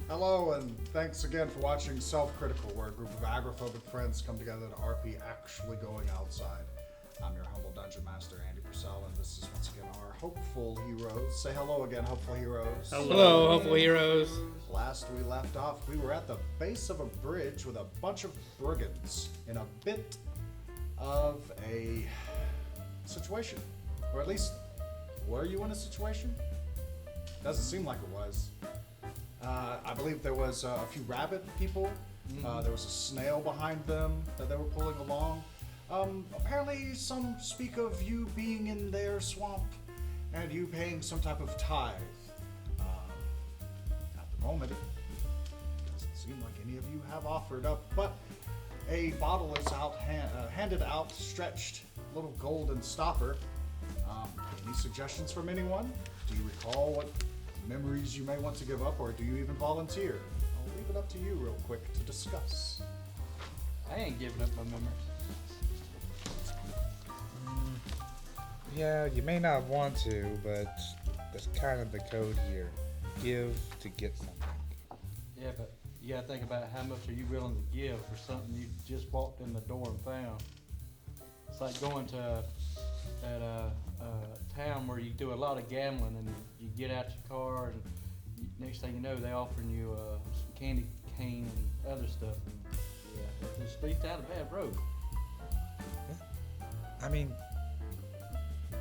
Hello, and thanks again for watching Self-Critical, where a group of agoraphobic friends come together to RP actually going outside. I'm your humble dungeon master, Andy Purcell, and this is once again our hopeful heroes. Say hello again, hopeful heroes. Hello, hopeful heroes. Last we left off, we were at the base of a bridge with a bunch of brigands in a bit of a situation. Or at least, were you in a situation? Doesn't seem like it was. I believe there was a few rabbit people. There was a snail behind them that they were pulling along. Apparently some speak of you being in their swamp and you paying some type of tithe. At the moment, it doesn't seem like any of you have offered up, but a bottle is handed out, stretched, little golden stopper. Any suggestions from anyone? Do you recall what memories you may want to give up, or do you even volunteer? I'll leave it up to you real quick to discuss. I ain't giving up my memories. Yeah, you may not want to, but that's kind of the code here. Give to get something. Yeah, but you gotta think about how much are you willing to give for something you just walked in the door and found. It's like going to a town where you do a lot of gambling and you get out your car and next thing you know they offering you some candy cane and other stuff. And, yeah, it's just down a bad road. I mean,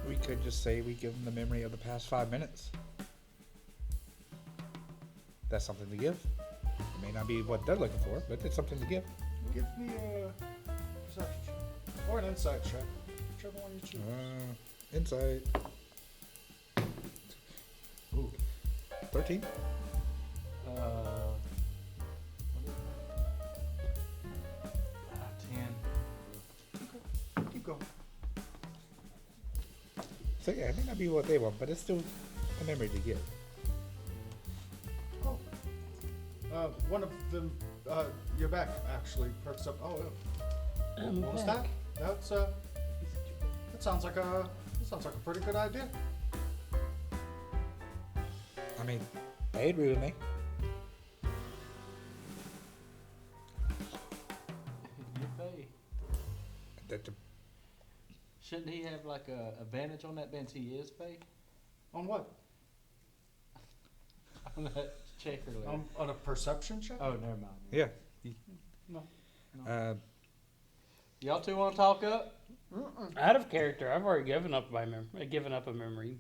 we could just say we give them the memory of the past 5 minutes. That's something to give. It may not be what they're looking for, but it's something to give. Give me a perception check or an insight check, whichever one you choose. Insight. Ooh. 13. What is that? 10. Keep going. So yeah, it may not be what they want, but it's still a memory to give. Oh. One of them, your back actually perks up. Oh, what was that? That's that sounds like a pretty good idea. I mean, they agree with me. You pay. That Shouldn't he have like a advantage on that bench? He is paid On what? on that check earlier. On a perception check? Oh, never mind. yeah. No. Y'all two want to talk up? Out of character, I've already given up a memory.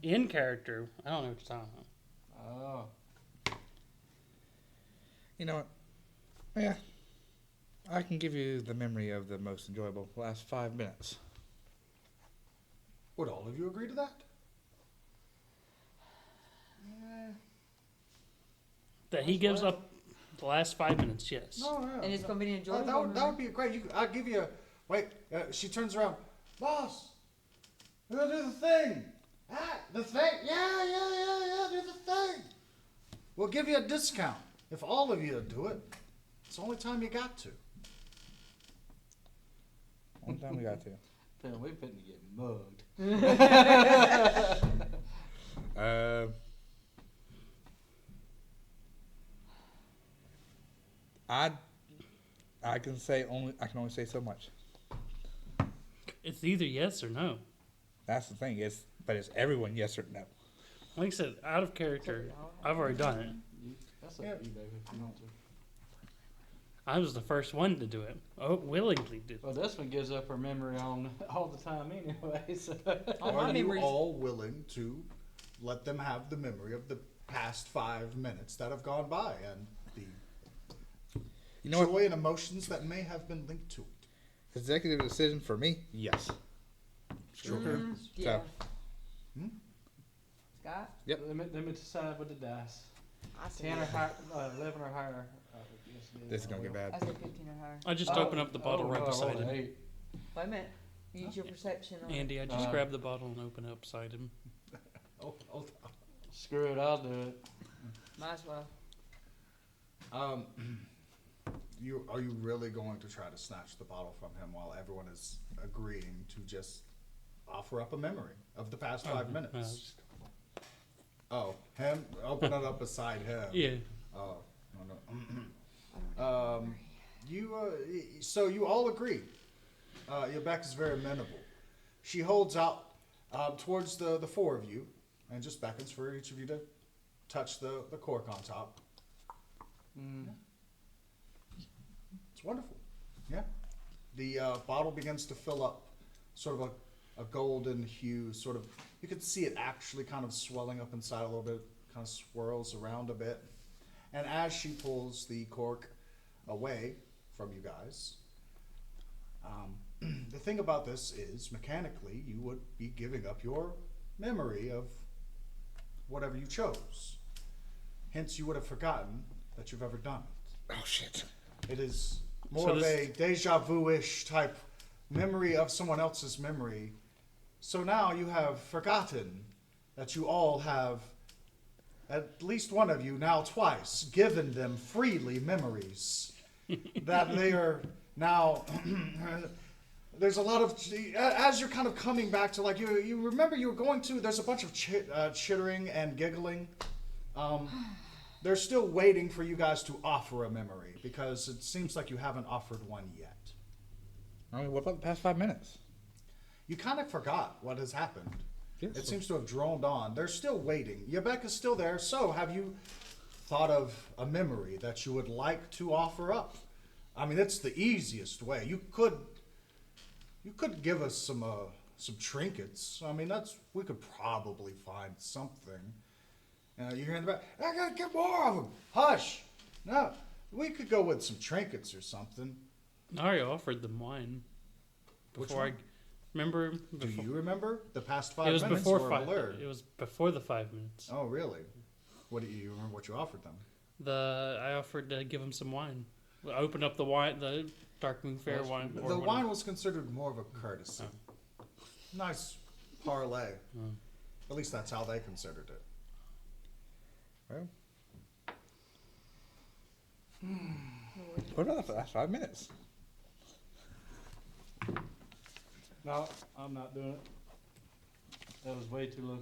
In character, I don't know what you're talking about. Oh. You know what? Yeah. I can give you the memory of the most enjoyable last 5 minutes. Would all of you agree to that? Yeah. That he gives up the last 5 minutes, yes. No. And it's going to be an enjoyable that would be great. I'll give you a... Wait, she turns around. Boss, we're going to do the thing. Ah, the thing? Yeah, do the thing. We'll give you a discount if all of you do it. It's the only time you got to. One time we got to. Man, we're fitting to get mugged. I can only say so much. It's either yes or no. That's the thing. But it's everyone yes or no. Like I said, out of character, I've already done it. That's up to you, baby, if you want to. I was the first one to do it. Oh, willingly did. Well, this one gives up her memory on all the time anyway. So. All my Are you memories. all willing to let them have the memory of the past 5 minutes that have gone by and the joy and emotions that may have been linked to it? Executive decision for me? Yes. Sure. Yeah. Hmm? Scott? Yep. Let me decide with the dice. I said 10 or higher, 11 or higher. This is going to get bad. I said 15 or higher. I just opened up the bottle right beside him. Wait a minute. Use your perception on Andy, I just grabbed the bottle and opened it up beside him. Oh, Screw it, I'll do it. Might as well. are you really going to try to snatch the bottle from him while everyone is agreeing to just offer up a memory of the past 5 minutes? Oh, him? Open it up beside him. Yeah. Oh, no, no. I don't have So you all agree. Rebecca's very amenable. She holds out towards the four of you and just beckons for each of you to touch the cork on top. Mm. It's wonderful. Yeah. The bottle begins to fill up, sort of a golden hue, sort of, you can see it actually kind of swelling up inside a little bit, kind of swirls around a bit. And as she pulls the cork away from you guys, the thing about this is, mechanically, you would be giving up your memory of whatever you chose. Hence, you would have forgotten that you've ever done it. Oh shit. It is more So of this- a deja vu-ish type memory of someone else's memory. So now you have forgotten that you all have, at least one of you now twice, given them freely memories. That they are now, there's a lot of, as you're kind of coming back to, like, you remember you were going to, there's a bunch of chittering and giggling. They're still waiting for you guys to offer a memory, because it seems like you haven't offered one yet. I mean, what about the past 5 minutes? You kind of forgot what has happened. Yes. It seems to have droned on. They're still waiting. Rebecca's still there. So, have you thought of a memory that you would like to offer up? I mean, it's the easiest way. You could give us some trinkets. I mean, we could probably find something. You hear in the back, I gotta get more of them. Hush. No, we could go with some trinkets or something. I already offered them wine. Which Before one? I remember. Do Before, you remember the past 5 it was minutes before were five. blurred? It was before the 5 minutes. Oh, really? What do you remember? What you offered them? I offered to give them some wine. I opened up the wine, the Dark Moon Fair wine. or The whatever. wine was considered more of a courtesy. Nice parlay. Oh. At least that's how they considered it. Well, what about the last 5 minutes? No, I'm not doing it. That was way too low.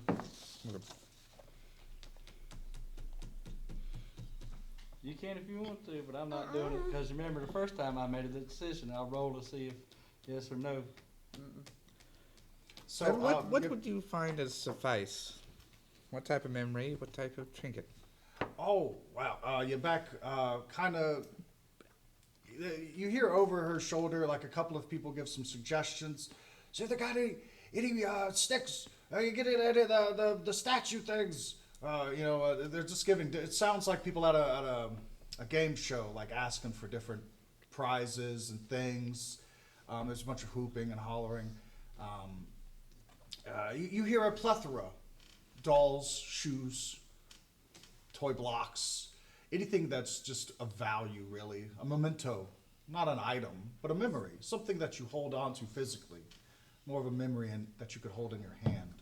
You can if you want to, but I'm not doing it because remember the first time I made a decision, I rolled to see if yes or no. So, And what you- would you find as suffice? What type of memory? What type of trinket? Oh, wow. You're back, kind of. You hear over her shoulder, like a couple of people give some suggestions. So they got any sticks? You get the statue things. They're just giving. It sounds like people at a game show, like asking for different prizes and things. There's a bunch of hooping and hollering. You hear a plethora: dolls, shoes, toy blocks, anything that's just of value, really. A memento, not an item, but a memory, something that you hold on to physically. More of a memory that you could hold in your hand.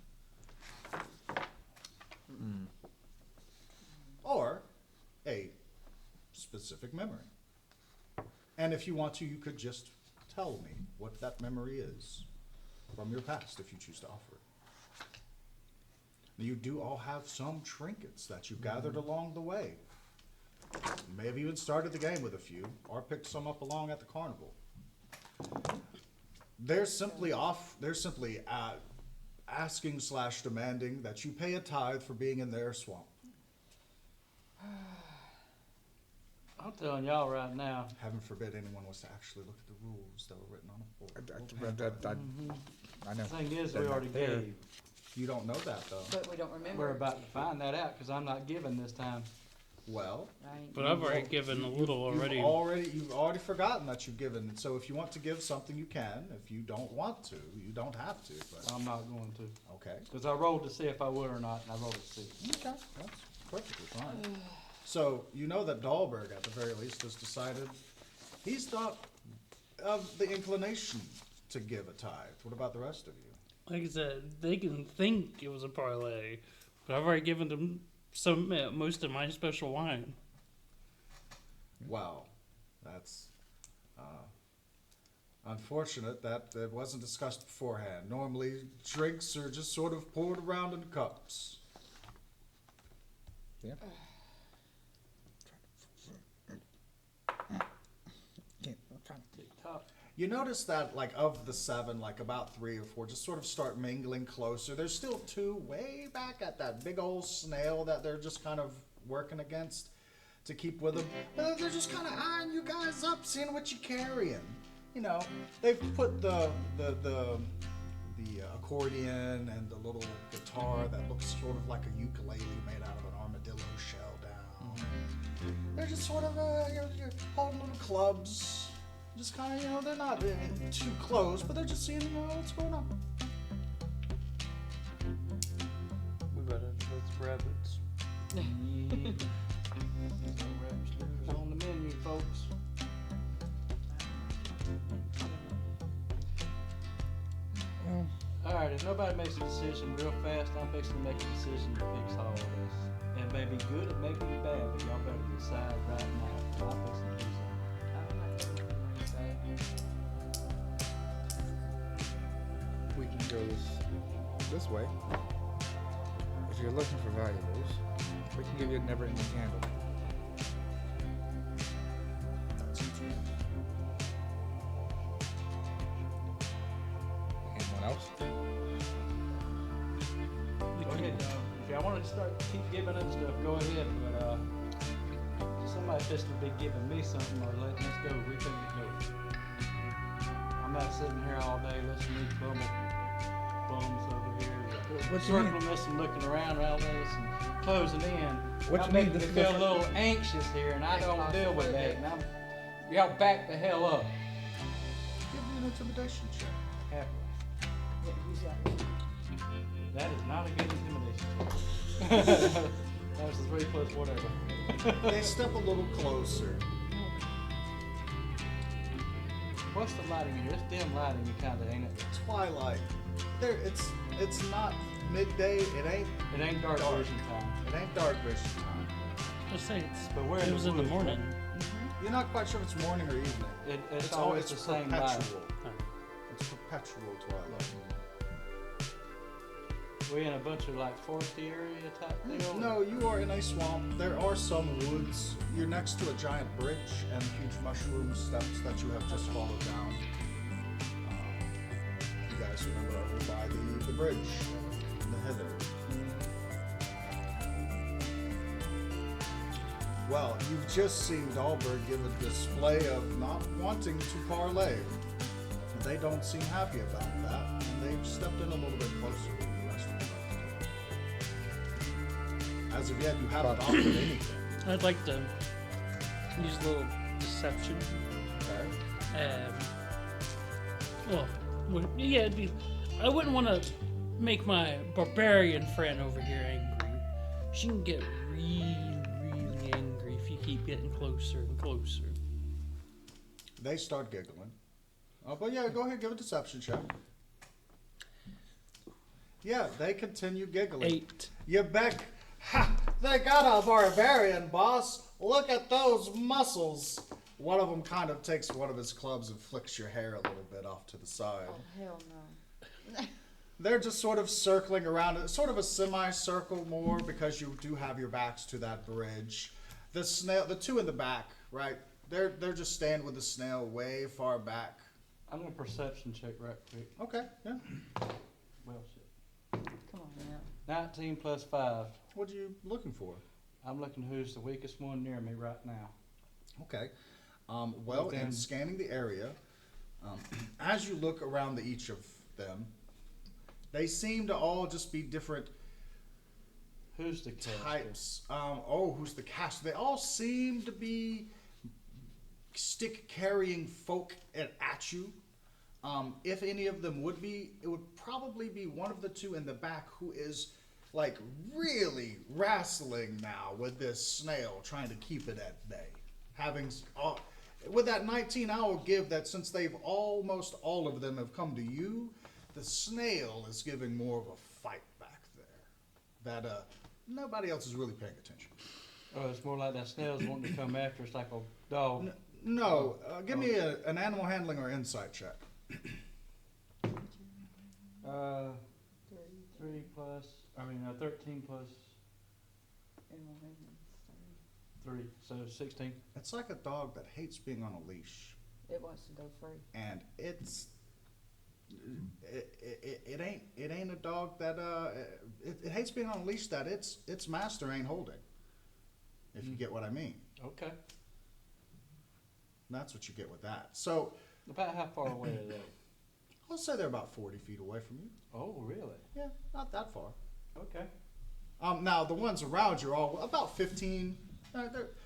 Or a specific memory. And if you want to, you could just tell me what that memory is from your past if you choose to offer it. You do all have some trinkets that you gathered along the way. You may have even started the game with a few, or picked some up along at the carnival. They're simply asking / demanding that you pay a tithe for being in their swamp. I'm telling y'all right now. Heaven forbid anyone was to actually look at the rules that were written on a board. I know. The thing is, They're we not already there. gave. You don't know that, though. But we don't remember. We're about to find that out because I'm not giving this time. Well, Right. But I've already given a little already. You've already forgotten that you've given. So if you want to give something, you can. If you don't want to, you don't have to. But I'm not going to okay, because I rolled to see if I would or not, and I rolled to see. okay, that's perfectly fine. So you know that Dahlberg, at the very least, has decided he's not of the inclination to give a tithe. What about the rest of you? Like I said, they can think it was a parlay, but I've already given them most of my special wine. Wow, that's unfortunate that it wasn't discussed beforehand. Normally, drinks are just sort of poured around in cups. Yeah. Can't, I'm trying to TikTok. You notice that, like, of the 7, like, about 3 or 4 just sort of start mingling closer. There's still 2 way back at that big old snail that they're just kind of working against to keep with them. But they're just kind of eyeing you guys up, seeing what you're carrying. You know, they've put the accordion and the little guitar that looks sort of like a ukulele made out of an armadillo shell down. They're just sort of you're holding little clubs. Just kind of, you know, they're not too close, but they're just seeing, you know, what's going on. We better those rabbits. No rabbit steers on the menu, folks. Well, Alright, if nobody makes a decision real fast, I'm fixing to make a decision to fix all of this. It may be good, it may be bad, but y'all better decide right now. I'm fixing to do something. we can go this way. If you're looking for valuables, we can give you a never-ending candle. Anyone else? Go ahead, y'all. If y'all want to keep giving up stuff, go ahead, but somebody just to be giving me something or letting us go, we couldn't go. I'm not sitting here all day listening to these bums over here. What you mean? Circling us and looking around all this and closing in. What Y'all you mean? making me This is feel a the- little anxious here, and I don't deal with that. And y'all back the hell up. Give me an intimidation check. Happily. That is not a good intimidation check. That was a 3 plus whatever. They step a little closer. What's the lighting here? It's dim lighting, you kinda, ain't it? Twilight. There, it's not midday. It It ain't dark vision time. ain't dark vision time. Let's say it's. But we're It was in the woods, morning. You're not quite sure if it's morning or evening. It's always the same light. perpetual. It's perpetual twilight. We in a bunch of like foresty area type deal? No, you are in a swamp. There are some woods. You're next to a giant bridge and huge mushroom steps that you have just followed down. You guys remember over by the bridge, the heather. Well, you've just seen Dahlberg give a display of not wanting to parlay. They don't seem happy about that, and they've stepped in a little bit closer with the rest of you. As of yet, you haven't offered anything. I'd like to use a little deception. Okay? Yeah, I wouldn't want to make my barbarian friend over here angry. She can get really, really angry if you keep getting closer and closer. They start giggling. But yeah, go ahead, give a deception check. Yeah, they continue giggling. 8. You beck. Ha! They got a barbarian, boss. Look at those muscles. One of them kind of takes one of his clubs and flicks your hair a little bit off to the side. Oh, hell no. They're just sort of circling around it, sort of a semicircle more because you do have your backs to that bridge. The snail, the two in the back, right? They're just standing with the snail way far back. I'm gonna perception check right quick. Okay, yeah. Well, shit. Come on now. 19 plus 5. What are you looking for? I'm looking who's the weakest one near me right now. Okay. Well, in scanning the area, as you look around each of them, they seem to all just be different Who's the caster? types. Who's the caster? They all seem to be stick-carrying folk at you. If any of them would be, it would probably be one of the two in the back who is like really wrestling now with this snail, trying to keep it at bay. With that 19-hour give, that since they've almost all of them have come to you, the snail is giving more of a fight back there. That nobody else is really paying attention. Oh, it's more like that snail's wanting to come after us like a dog. No, give me an animal handling or insight check. 13 plus 3, so 16. It's like a dog that hates being on a leash, It wants to go free. and it ain't a dog that it hates being on a leash that its master ain't holding. If you get what I mean, Okay. that's what you get with that. So About how far away are they? let's say they're about 40 feet away from you. Oh, really? Yeah, not that far. Okay. Now the ones around you are all about 15.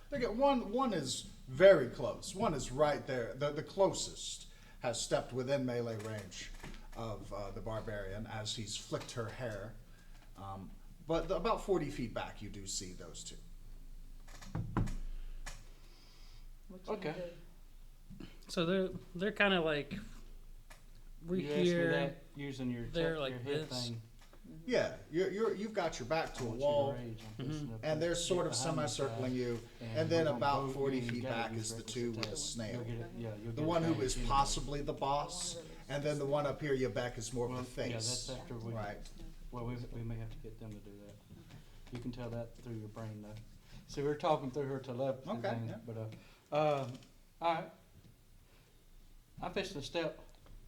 They get one is very close. One is right there. The closest has stepped within melee range of the barbarian as he's flicked her hair. But about 40 feet back, you do see those two. What you Okay. do? So they're kind of like we're You asked me here. that using your they're your like hit this. thing. Yeah, you've got your back to a I want you to wall, rage on this Mhm. up and there. they're sort Get of behind this semicircling guy, you, and and then we're gonna about vote 40 you, and feet you gotta back use is the reckless two with attack. the snail. You'll get it, yeah, you'll The get one it who back is anyway. possibly the boss, and then the one up here, your back is more of Well, the yeah, that's face. after we. Right. Well, we may have to get them to do that. You can tell that through your brain, though. See, we're talking through her telepathy Okay, thing, yeah. but all right. I'm fixing to step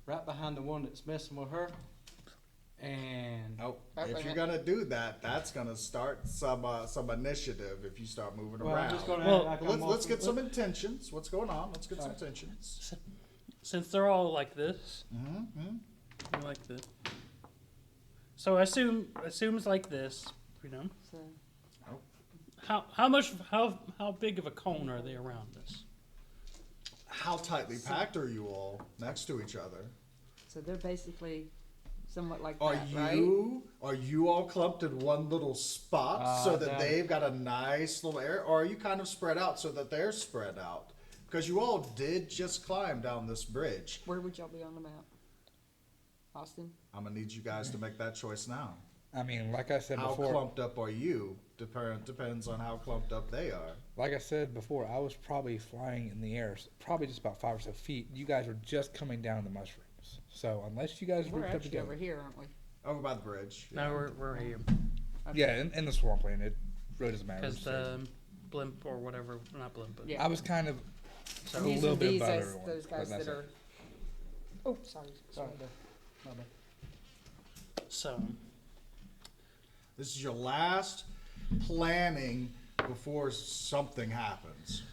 right behind the one that's messing with her, and Oh, Okay. if you're gonna do that, that's gonna start some initiative. If you start moving well, I'm around, just gonna Well, act like let's I'm let's get off- some intentions. What's going on? Let's get some Alright. intentions. Since they're all like this, Mm-hmm. like this. So I assume it's like this, you know. So, How big of a cone are they around us? How tightly packed are you all next to each other? so they're basically somewhat like Are that, right? you all clumped in one little spot so that down- they've got a nice little area, or are you kind of spread out so that they're spread out? Because you all did just climb down this bridge. Where would y'all be on the map? Austin? I'm gonna need you guys to make that choice now. I mean, like I said How before, clumped up are you? Depends on how clumped up they are. like I said before, I was probably flying in the air, probably just about 5 or so feet. You guys were just coming down the mushrooms. So unless you guys We're grouped up actually together, over here, aren't we? Over by the bridge. No, we're here Okay. yeah, in the swampland, it really doesn't matter. because the blimp or whatever, not blimp, but Yeah. I was kind of so a I'm little using bit these above as everyone, those but guys that's that it. are. Oh, sorry. Sorry, my bad. so This is your last planning before something happens.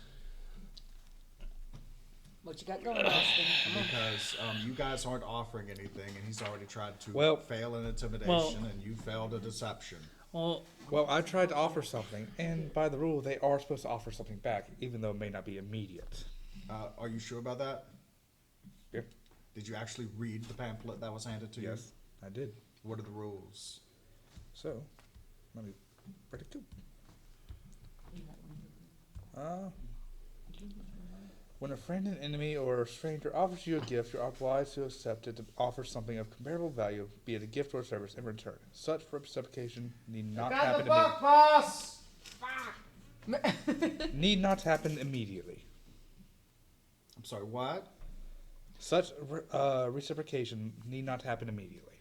What you got going, Austin? Come on. Because you guys aren't offering anything, and he's already tried to Well- fail in intimidation, Well- and you failed a deception. well, Well, I tried to offer something, and by the rule, they are supposed to offer something back, even though it may not be immediate. Are you sure about that? Yep. Did you actually read the pamphlet that was handed to Yes, I did. you? What are the rules? So, let me write it too. You got one. When a friend, an enemy, or a stranger offers you a gift, you're obliged to accept it to offer something of comparable value, be it a gift or a service, in return. Such reciprocation need not happen boss! need not happen immediately. I'm sorry, what? Such reciprocation need not happen immediately.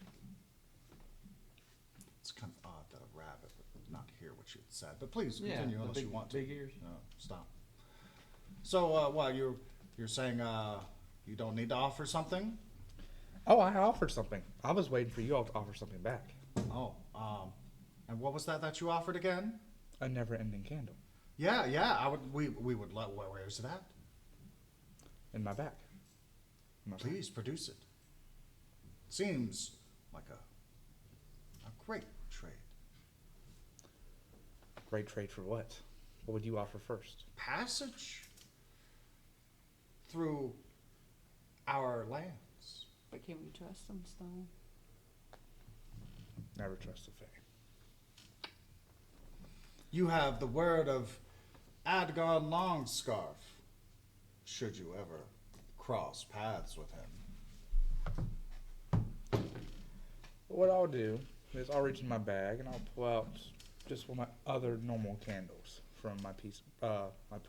It's kind of odd that a rabbit would not hear what you had said, but please Yeah, continue the unless you big- want to. big ears. No, stop. So, you're saying you don't need to offer something? Oh, I offered something. I was waiting for you all to offer something back. Oh, and what was that you offered again? A never-ending candle Yeah, I would. We would let. Where's that? in my back. In my back. Please produce it. Seems like a great trade. Great trade for what? What would you offer first? Passage through our lands. But can we trust them, Stone? Never trust the Fae. You have the word of Adgon Longscarf, should you ever cross paths with him. What I'll do is I'll reach in my bag and I'll pull out just one of my other normal candles from my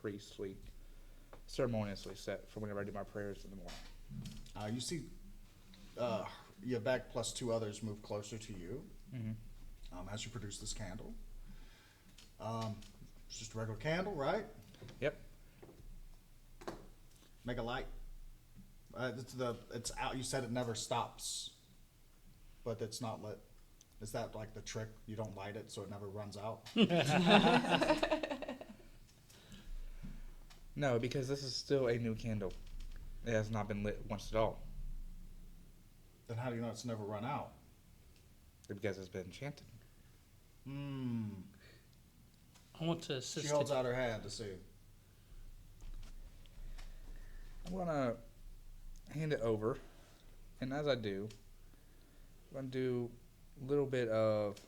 priestly, ceremoniously set for whenever I do my prayers in the morning. You see your bag plus two others move closer to you Mm-hmm. as you produce this candle. It's just a regular candle, right? Yep. Make a light. It's out. You said it never stops, but it's not lit. Is that like the trick? You don't light it so it never runs out? No, because this is still a new candle. It has not been lit once at all. Then how do you know it's never run out? Because it's been enchanted. I want to assist. She holds out her hand to see. I'm gonna hand it over, and as I do, I'm gonna do a little bit of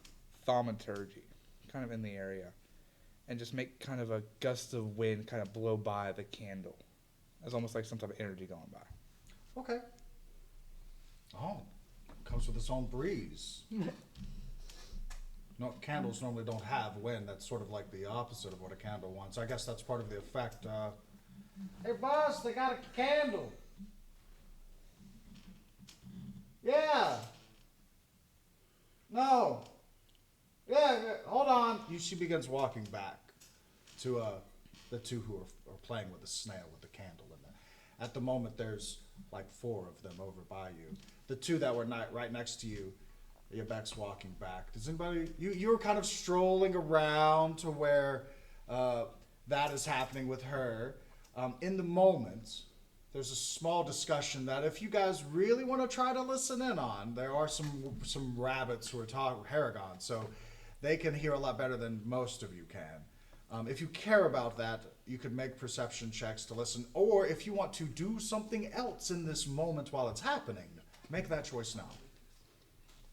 thaumaturgy, kind of in the area, and just make kind of a gust of wind kind of blow by the candle. It's almost like some type of energy going by. Okay. Oh, comes with its own breeze. No, candles normally don't have wind. That's sort of like the opposite of what a candle wants. I guess that's part of the effect. Hey, boss, they got a candle. Yeah. No. Yeah, hold on. She begins walking back to the two who are playing with the snail with the candle in there. At the moment, there's like 4 of them over by you. The 2 that were right next to you, Beck's walking back. Does anybody? You were kind of strolling around to where that is happening with her. In the moment, there's a small discussion that if you guys really want to try to listen in on, there are some rabbits who are talking Harrigan, so they can hear a lot better than most of you can. If you care about that, you could make perception checks to listen, or if you want to do something else in this moment while it's happening, make that choice now.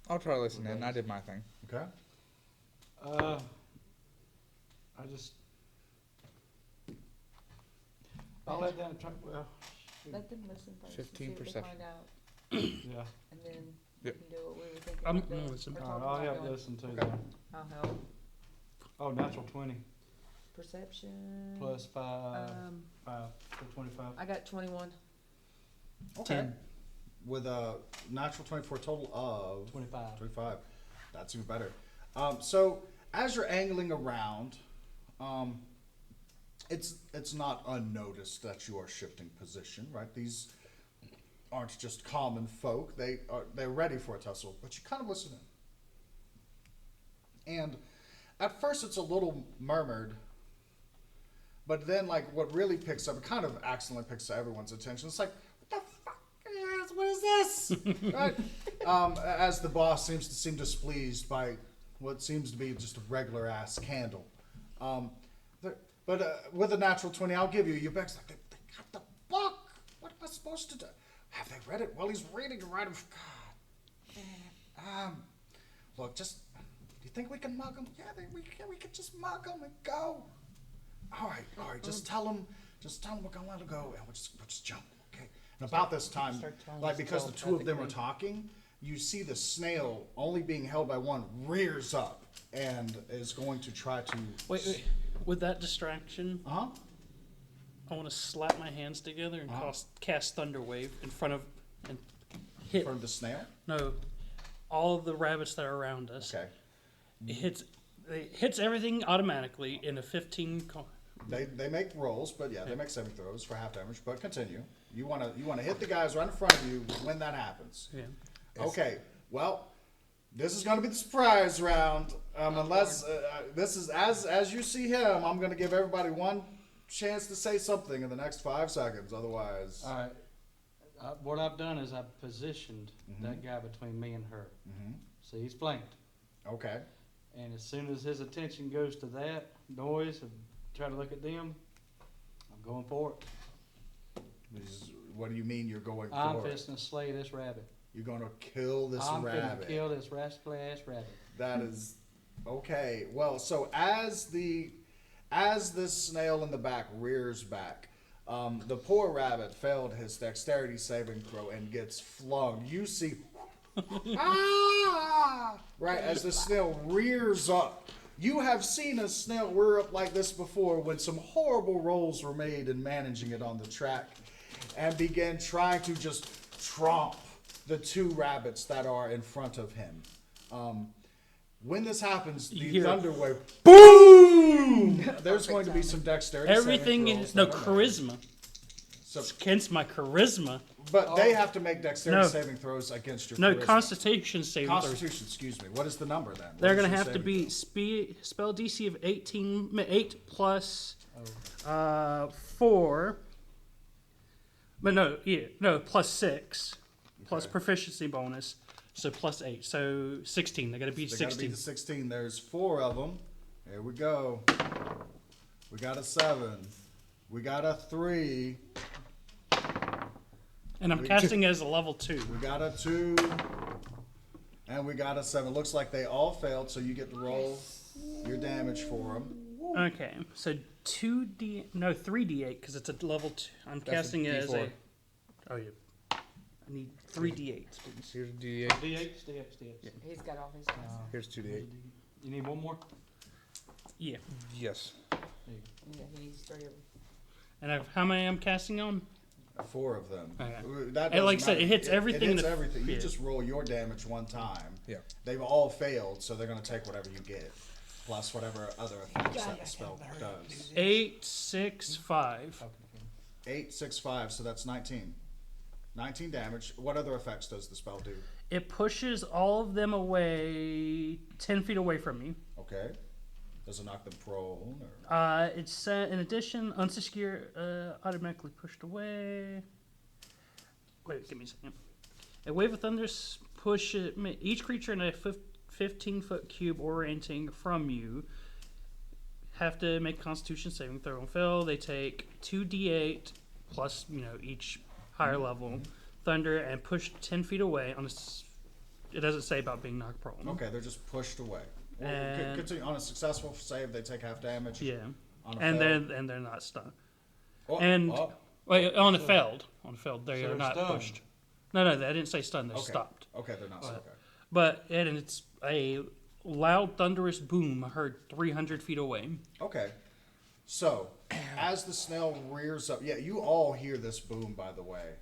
I'll try to listen in. I did my thing. Okay? I'll let them try, well, Let them listen first. 15 and see if they perception. find out, yeah. and then we Yep. can do what we were thinking. I'm about gonna doing, listen. or All talking right, I'll about help doing. listen to Okay. them. I'll help. Oh, natural 20 Perception. plus 5, Um, 5, so 25. I got 21. Okay. 10. With a natural 24 total of 25. 25. That's even better. So as you're angling around, it's not unnoticed that you are shifting position, right? These aren't just common folk. They're ready for a tussle, but you kind of listen in. And at first it's a little murmured, but then like what really picks up, it kind of accidentally picks up everyone's attention. It's like, what the fuck? What is this? Right? As the boss seem displeased by what seems to be just a regular ass candle. But with a natural 20, I'll give you. Your Beck's like, they got the book. What am I supposed to do? Have they read it? Well, he's reading it right. God, man. Look, just, do you think we can mug him? Yeah, we could just mug him and go. All right. Just tell him we're gonna let him go, and we'll just jump. Okay. And about this time, Start telling like us because the about two of them are ethically. talking, you see the snail only being held by one rears up and is going to try to. Wait. With that distraction, Uh huh. I want to slap my hands together and cast Thunder Wave in front of and hit. For the snail. No, all of the rabbits that are around us. Okay. It hits everything automatically in a 15. They make rolls, but yeah, they make saving throws for half damage. But continue. You wanna hit the guys right in front of you when that happens. Yeah. Okay. Well, this is gonna be the surprise round. Unless this is as you see him, I'm gonna give everybody one chance to say something in the next 5 seconds. Otherwise, All right. What I've done is I've positioned that guy between me and her. So he's flanked. okay. And as soon as his attention goes to that noise and try to look at them, I'm going for it. What do you mean you're going I'm for it? fixing to slay this rabbit. You're gonna kill this I'm rabbit. gonna kill this rascal ass rabbit. That is okay. Well, so as this snail in the back rears back, the poor rabbit failed his dexterity saving throw and gets flung. You see, right as the snail rears up. You have seen a snail rear up like this before when some horrible rolls were made in managing it on the track, and began trying to just tromp the 2 rabbits that are in front of him. When this happens, the You hear thunder wave, boom! There's going to be some dexterity. Everything saving is throws no that are made. charisma. So, It's against my charisma. but they have to make dexterity No. saving throws against your No, charisma. Constitution saving throws. Constitution, excuse me. What is the number then? What They're is gonna your have to saving be throw? spell DC of 8 plus 4. But no, plus 6 plus Okay. proficiency bonus, so plus 8, so 16. They gotta beat They gotta 16. beat the 16. There's 4 of them. Here we go. We got a 7. We got a 3. And I'm casting it as a level 2. We got a 2. And we got a 7. Looks like they all failed, so you get to roll your damage for them. Okay, so 3d8 because it's a level 2. I'm That's a casting it as a. D4. Oh yeah. I need 3d8s, please. Here's a D8. D8s, D8s, D8s. He's got all his. Here's 2D8. You need one more? Yeah. Yes. Yeah, he needs 3 of them. And how many I'm casting on? 4 of them. Okay. That And like I doesn't said, matter. it hits everything It in hits the- everything. You yeah. just roll your damage one time. Yeah. They've all failed, so they're going to take whatever you get, plus whatever other effects that the spell does. 8, 6, 5. 8, 6, 5, so that's 19. 19 damage. What other effects does the spell do? It pushes all of them away 10 feet away from me. Okay. Does it knock them prone? Or? It's in addition, unsecure automatically pushed away. Wait, give me a second. A wave of thunder push each creature in a 15-foot cube orienting from you have to make Constitution saving throw and fail. They take 2d8 plus each higher level thunder and push 10 feet away. It doesn't say about being knocked prone. Okay, they're just pushed away. Well, And- continue. On a successful save, they take half damage. Yeah, On a and fail- they're not stunned. Oh, and- oh, Wait, on a failed, they So are they're not stunned. pushed. No, I didn't say stunned. They're okay. stopped. Okay, they're not. But- Okay. But and it's a loud, thunderous boom heard 300 feet away. Okay. So, as the snail rears up, yeah, you all hear this boom, by the way.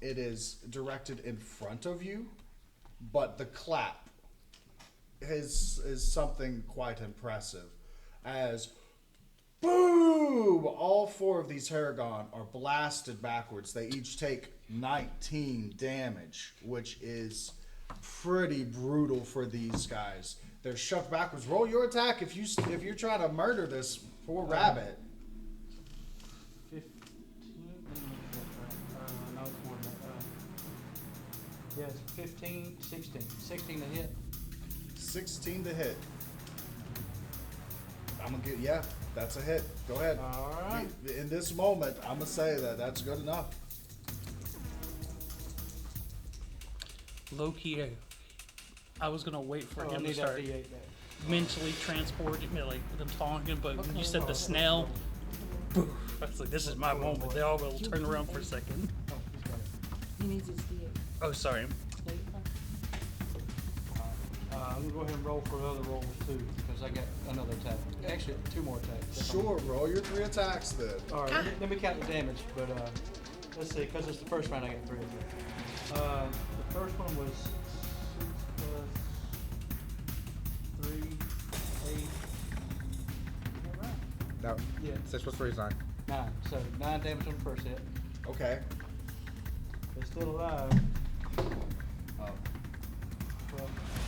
It is directed in front of you, but the clap is something quite impressive. As boom, all 4 of these Haragon are blasted backwards. They each take 19 damage, which is pretty brutal for these guys. They're shoved backwards. Roll your attack if you're trying to murder this poor rabbit. 15. No, it's more than that. Yeah, it's 15, 16. 16 to hit. 16 to hit. I'm gonna that's a hit. Go ahead. All right. In this moment, I'm gonna say that's good enough. Low key, I was gonna wait for Oh, I him to need that start D8 back. mentally transporting me, like them talking. But when you Okay. said the snail, boof, I was like, this is my moment. They all will turn around for a second. Oh, he's got it. He needs his D8. Oh, sorry. No, you're fine. I'm gonna go ahead and roll for other rolls too, because I got another attack. Actually, 2 more attacks. Sure, roll your 3 attacks then. All right, let me count the damage, but let's see, because it's the first round I got 3 of them. The first one was 6 plus 3, 8. No. Yeah, 6 plus 3 is 9. 9. So 9 damage on the first hit. Okay. They're still alive. Well,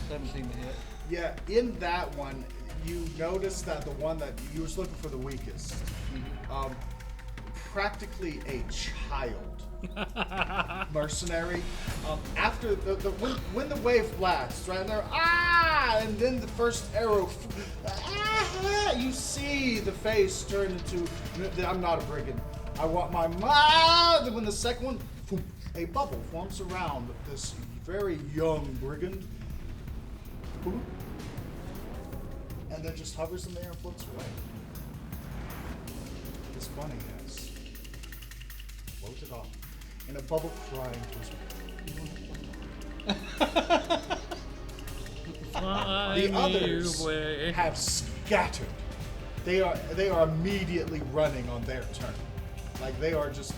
17 to hit. Yeah, in that one, you notice that the one that you was looking for the weakest, practically a child mercenary. After when the wave blasts, right there, and then the first arrow, you see the face turn into, I'm not a brigand. I want my mom. When the second one, a bubble forms around this very young brigand. And then just hovers in the air and floats away. This bunny has floated off in a bubble crying to his Fly The me others away. have scattered. They are immediately running on their turn. Like they are just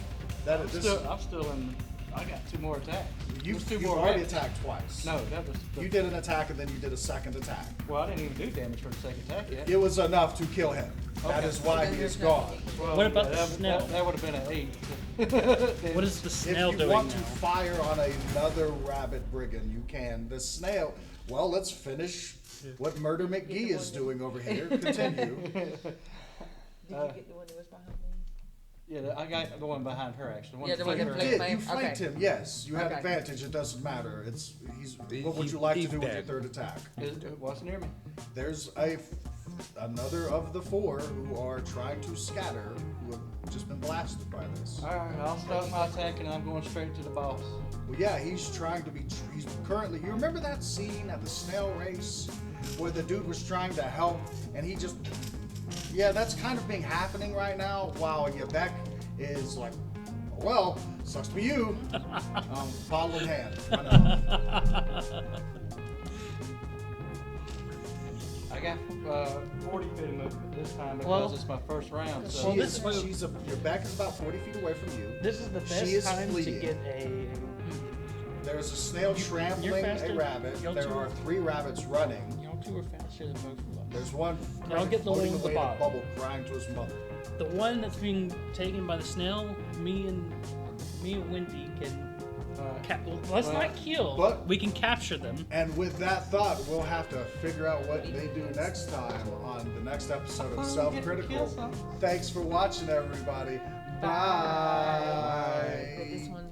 that. I'm This, still in. I got 2 more attacks. You've, There's 2 you've more already rabbits. attacked twice. No, that was the, You did an attack and then you did a second attack. well, I didn't even do damage for the second attack yet. It was enough to kill him. That Okay. is why Then he there's is nothing gone. you can do. Well, What about yeah, the that, snail? That would have been an 8. What is the snail If you doing want now? to fire on another rabbit brigand, you can. The snail, well, let's finish what Murder McGee is doing over here. Continue. Did you get the one that was behind me? Yeah, I got the one behind her actually. Yeah, the one that that You flanked flanked her. did. You Okay. flanked him. Yes, you had Okay. advantage. It doesn't matter. What would He- you like to he's do with your dead. third attack? It wasn't near me. There's another of the 4 who are trying to scatter, who have just been blasted by this. Alright, I'll start my attack and I'm going straight to the boss. Well, yeah, he's trying to be. He's currently. You remember that scene at the snail race where the dude was trying to help and he just. Yeah, that's kind of being happening right now. While Yabek is like, well, sucks to be you. Bottle in hand. I know. I got 40 feet of movement this time because Well- it's my first round. So Well, She this is, move- Yabek is about 40 feet away from you. This is the She best is time fleeing. to get a. There's a snail trampling faster. a rabbit. Y'all There two are are- 3 rabbits running. Y'all two are faster than both of us. There's one I'll get the one floating with the away in a bottom. bubble crying to his mother. The one that's being taken by the snail, me and Wendy can. Let's Well, not kill. but- we can capture them. And with that thought, we'll have to figure out what they do next time on the next episode of Finally Self get to kill Critical. something. Thanks for watching, everybody. Bye. But this one